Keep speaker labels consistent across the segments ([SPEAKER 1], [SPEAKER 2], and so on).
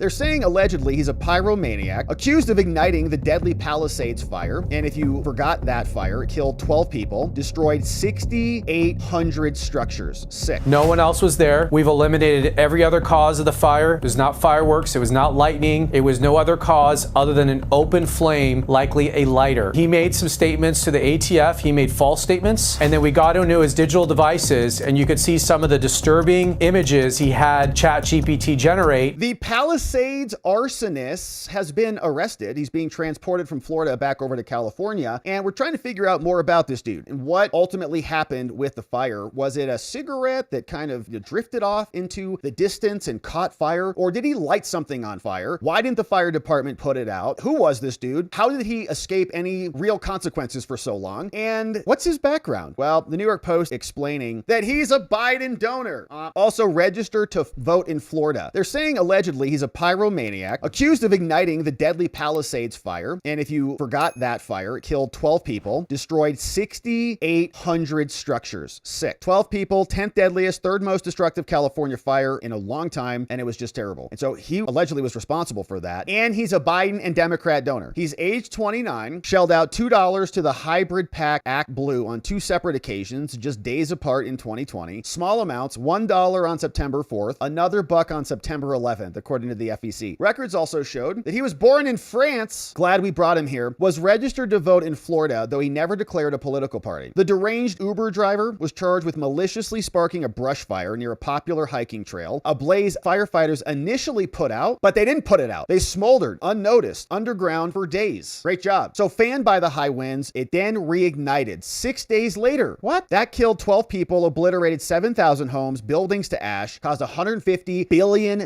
[SPEAKER 1] They're saying allegedly he's a pyromaniac, accused of igniting the deadly Palisades fire. And if you forgot that fire, it killed 12 people, destroyed 6,800 structures. Sick.
[SPEAKER 2] No one else was there. We've eliminated every other cause of the fire. It was not fireworks. It was not lightning. It was no other cause other than an open flame, likely a lighter. He made some statements to the ATF. He made false statements. And then we got into his digital devices and you could see some of the disturbing images he had ChatGPT generate.
[SPEAKER 1] The Palisades Arsonist has been arrested. He's being transported from Florida back over to California. And we're trying to figure out more about this dude and what ultimately happened with the fire. Was it a cigarette that kind of drifted off into the distance and caught fire? Or did he light something on fire? Why didn't the fire department put it out? Who was this dude? How did he escape any real consequences for so long? And what's his background? Well, the New York Post explaining that he's a Biden donor. Also registered to vote in Florida. They're saying allegedly he's a pyromaniac, accused of igniting the deadly Palisades fire. And if you forgot that fire, it killed 12 people, destroyed 6,800 structures. Sick. 12 people, 10th deadliest, third most destructive California fire in a long time, and it was just terrible. And so he allegedly was responsible for that. And he's a Biden and Democrat donor. He's age 29, shelled out $2 to the hybrid PAC Act Blue on 2 separate occasions, just days apart in 2020. Small amounts, $1 on September 4th, another buck on September 11th, according to the FEC. Records also showed that he was born in France, glad we brought him here, was registered to vote in Florida, though he never declared a political party. The deranged Uber driver was charged with maliciously sparking a brush fire near a popular hiking trail, a blaze firefighters initially put out, but they didn't put it out. They smoldered, unnoticed, underground for days. Great job. So fanned by the high winds, it then reignited 6 days later. What? That killed 12 people, obliterated 7,000 homes, buildings to ash, caused $150 billion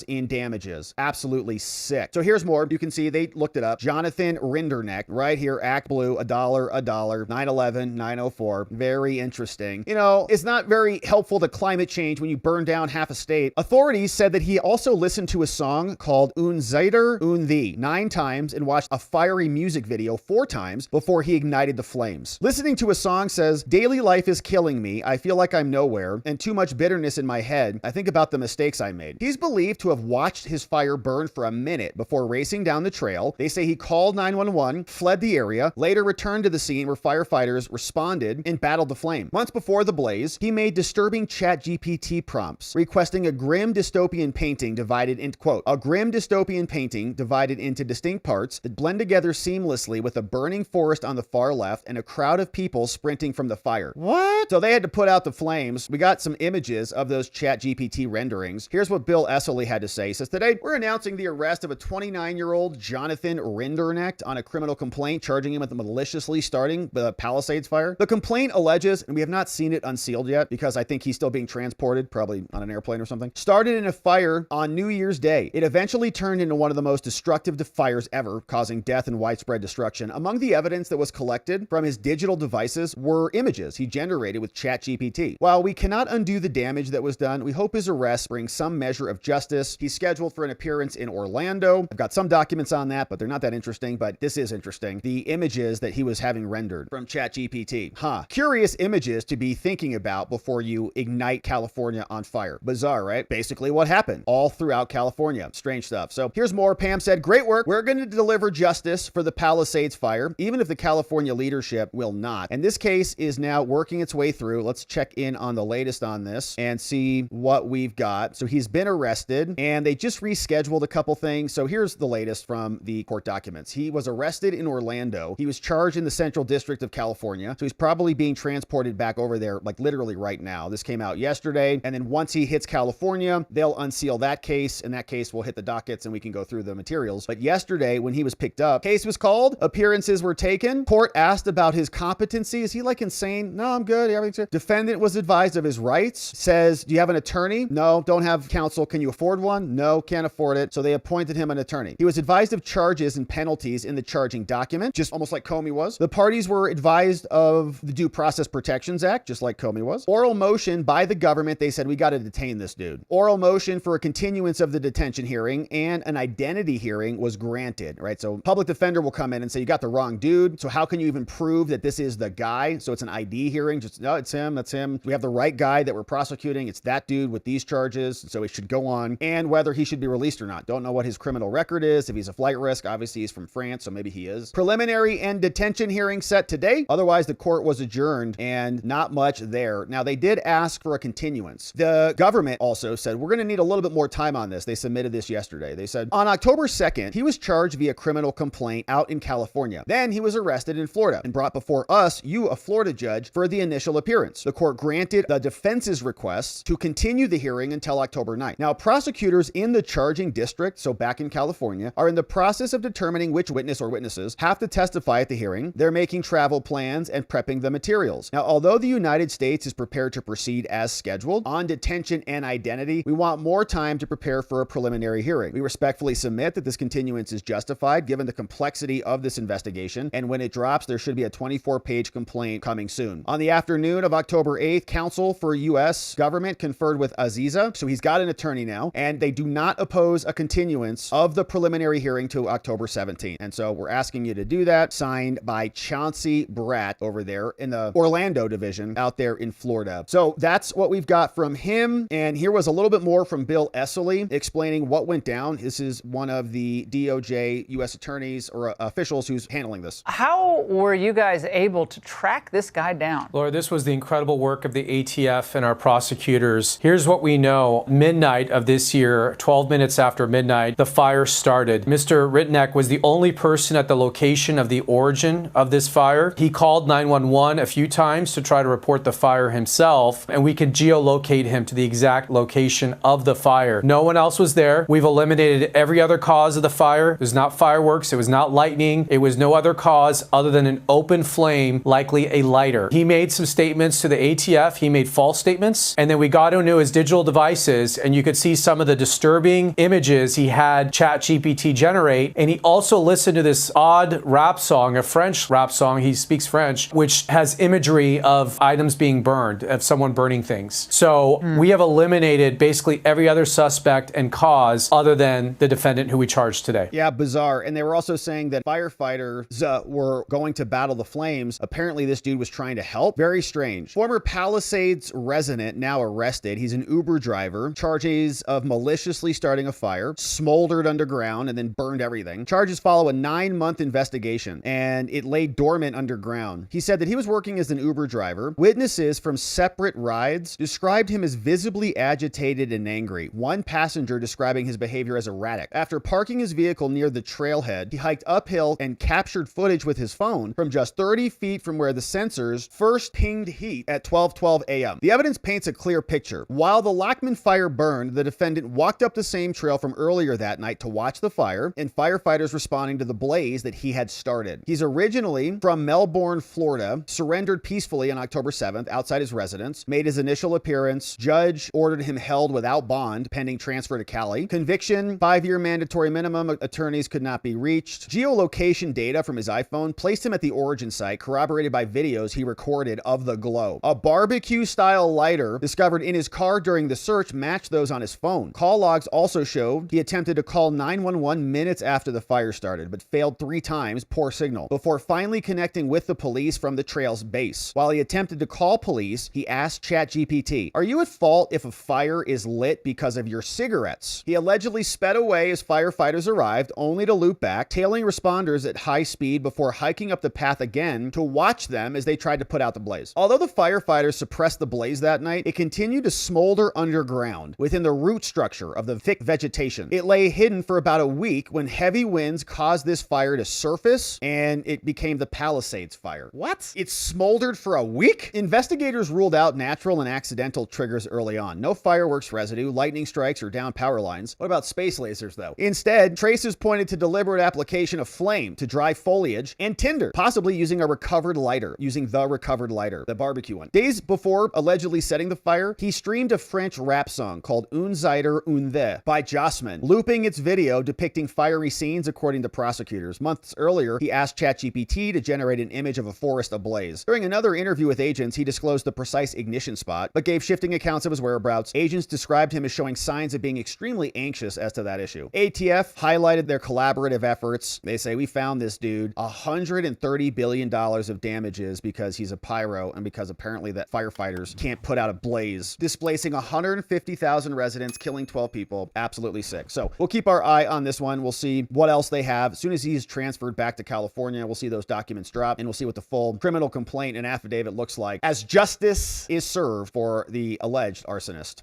[SPEAKER 1] in damages. Absolutely sick. So here's more. You can see they looked it up. Jonathan Rinderneck, right here, Act Blue, $1, 9/11, 9/04. Very interesting. You know, it's not very helpful to climate change when you burn down half a state. Authorities said that he also listened to a song called Un Zeiter, Un Thee 9 times and watched a fiery music video 4 times before he ignited the flames. Listening to a song says, daily life is killing me. I feel like I'm nowhere and too much bitterness in my head. I think about the mistakes I made. He's believed to have watched his fire burn for a minute before racing down the trail. They say he called 911, fled the area, later returned to the scene where firefighters responded and battled the flame. Months before the blaze, he made disturbing ChatGPT prompts, requesting a grim dystopian painting divided into, quote, a grim dystopian painting divided into distinct parts that blend together seamlessly with a burning forest on the far left and a crowd of people sprinting from the fire. What? So they had to put out the flames. We got some images of those ChatGPT renderings. Here's what Bill Esseley had to say. He says, today, we're announcing the arrest of a 29-year-old Jonathan Rinderneck on a criminal complaint charging him with maliciously starting the Palisades fire. The complaint alleges, and we have not seen it unsealed yet because I think he's still being transported, probably on an airplane or something, started in a fire on New Year's Day. It eventually turned into one of the most destructive fires ever, causing death and widespread destruction. Among the evidence that was collected from his digital devices were images he generated with ChatGPT. While we cannot undo the damage that was done, we hope his arrest brings some measure of justice. He's scheduled for an appearance in Orlando. I've got some documents on that, but they're not that interesting, but this is interesting. The images that he was having rendered from ChatGPT. Curious images to be thinking about before you ignite California on fire. Bizarre, right? Basically what happened all throughout California. Strange stuff. So here's more. Pam said, great work. We're going to deliver justice for the Palisades fire, even if the California leadership will not. And this case is now working its way through. Let's check in on the latest on this and see what we've got. So he's been arrested and they just rescheduled a couple things. So here's the latest from the court documents. He was arrested in Orlando. He was charged in the Central District of California. So he's probably being transported back over there, like literally right now. This came out yesterday. And then once he hits California, they'll unseal that case and that case will hit the dockets and we can go through the materials. But yesterday when he was picked up, case was called, appearances were taken. Court asked about his competency. Is he like insane? No, I'm good. Everything's good. Defendant was advised of his rights. Says, do you have an attorney? No, don't have counsel. Can you afford one? No, can't afford it. So they appointed him an attorney. He was advised of charges and penalties in the charging document, just almost like Comey was. The parties were advised of the Due Process Protections Act, just like Comey was. Oral motion by the government. They said, we got to detain this dude. Oral motion for a continuance of the detention hearing and an identity hearing was granted, right? So public defender will come in and say, you got the wrong dude. So how can you even prove that this is the guy? So it's an ID hearing. Just, no, it's him. That's him. We have the right guy that we're prosecuting. It's that dude with these charges. So it should go on. And whether he should be released or not. Don't know what his criminal record is, if he's a flight risk. Obviously, he's from France, so maybe he is. Preliminary and detention hearing set today. Otherwise, the court was adjourned and not much there. Now, they did ask for a continuance. The government also said, we're going to need a little bit more time on this. They submitted this yesterday. They said on October 2nd, he was charged via criminal complaint out in California. Then he was arrested in Florida and brought before us, a Florida judge, for the initial appearance. The court granted the defense's request to continue the hearing until October 9th. Now, prosecutors in the charging district, so back in California, are in the process of determining which witness or witnesses have to testify at the hearing. They're making travel plans and prepping the materials. Now, although the United States is prepared to proceed as scheduled on detention and identity, we want more time to prepare for a preliminary hearing. We respectfully submit that this continuance is justified given the complexity of this investigation, and when it drops, there should be a 24-page complaint coming soon. On the afternoon of October 8th, counsel for U.S. government conferred with Aziza, so he's got an attorney now, and they do not oppose a continuance of the preliminary hearing to October 17th. And so we're asking you to do that, signed by Chauncey Bratt over there in the Orlando division out there in Florida. So that's what we've got from him. And here was a little bit more from Bill Esseley explaining what went down. This is one of the DOJ U.S. attorneys or officials who's handling this.
[SPEAKER 3] How were you guys able to track this guy down?
[SPEAKER 2] Laura, this was the incredible work of the ATF and our prosecutors. Here's what we know. Midnight of this year, 12 minutes after midnight, the fire started. Mr. Ritneck was the only person at the location of the origin of this fire. He called 911 a few times to try to report the fire himself, and we could geolocate him to the exact location of the fire. No one else was there. We've eliminated every other cause of the fire. It was not fireworks. It was not lightning. It was no other cause other than an open flame, likely a lighter. He made some statements to the ATF. He made false statements, and then we got into his digital devices, and you could see some of the disturbing images he had ChatGPT generate, and he also listened to this odd rap song, a French rap song, he speaks French, which has imagery of items being burned, of someone burning things. So we have eliminated basically every other suspect and cause other than the defendant who we charged today.
[SPEAKER 1] Yeah, bizarre. And they were also saying that firefighters were going to battle the flames. Apparently this dude was trying to help. Very strange. Former Palisades resident now arrested. He's an Uber driver. Charges of maliciously starting a fire, smoldered underground, and then burned everything. Charges follow a 9-month investigation, and it lay dormant underground. He said that he was working as an Uber driver. Witnesses from separate rides described him as visibly agitated and angry. One passenger describing his behavior as erratic. After parking his vehicle near the trailhead, he hiked uphill and captured footage with his phone from just 30 feet from where the sensors first pinged heat at 12:12 a.m. The evidence paints a clear picture. While the Lockman fire burned, the defendant walked up the same trail from earlier that night to watch the fire, and firefighters responding to the blaze that he had started. He's originally from Melbourne, Florida, surrendered peacefully on October 7th outside his residence, made his initial appearance. Judge ordered him held without bond pending transfer to Cali. Conviction, 5-year mandatory minimum. Attorneys could not be reached. Geolocation data from his iPhone placed him at the origin site, corroborated by videos he recorded of the glow. A barbecue-style lighter discovered in his car during the search matched those on his phone. Call logs also showed he attempted to call 911 minutes after the fire started, but failed 3 times, poor signal, before finally connecting with the police from the trail's base. While he attempted to call police, he asked ChatGPT, "Are you at fault if a fire is lit because of your cigarettes?" He allegedly sped away as firefighters arrived, only to loop back, tailing responders at high speed before hiking up the path again to watch them as they tried to put out the blaze. Although the firefighters suppressed the blaze that night, it continued to smolder underground within the root structure of the thick vegetation. It lay hidden for about a week when heavy winds caused this fire to surface, and it became the Palisades fire. What? It smoldered for a week? Investigators ruled out natural and accidental triggers early on. No fireworks residue, lightning strikes, or down power lines. What about space lasers, though? Instead, traces pointed to deliberate application of flame to dry foliage and tinder, possibly using the recovered lighter, the barbecue one. Days before allegedly setting the fire, he streamed a French rap song called Un Zider Un The by Jossman, looping its video depicting fiery scenes according to prosecutors. Months earlier, he asked ChatGPT to generate an image of a forest ablaze. During another interview with agents, he disclosed the precise ignition spot, but gave shifting accounts of his whereabouts. Agents described him as showing signs of being extremely anxious as to that issue. ATF highlighted their collaborative efforts. They say, "We found this dude $130 billion of damages because he's a pyro and because apparently that firefighters can't put out a blaze, displacing 150,000 residents, killing 12 people. people. Absolutely sick. So we'll keep our eye on this one. We'll see what else they have. As soon as he's transferred back to California, we'll see those documents drop, and we'll see what the full criminal complaint and affidavit looks like as justice is served for the alleged arsonist.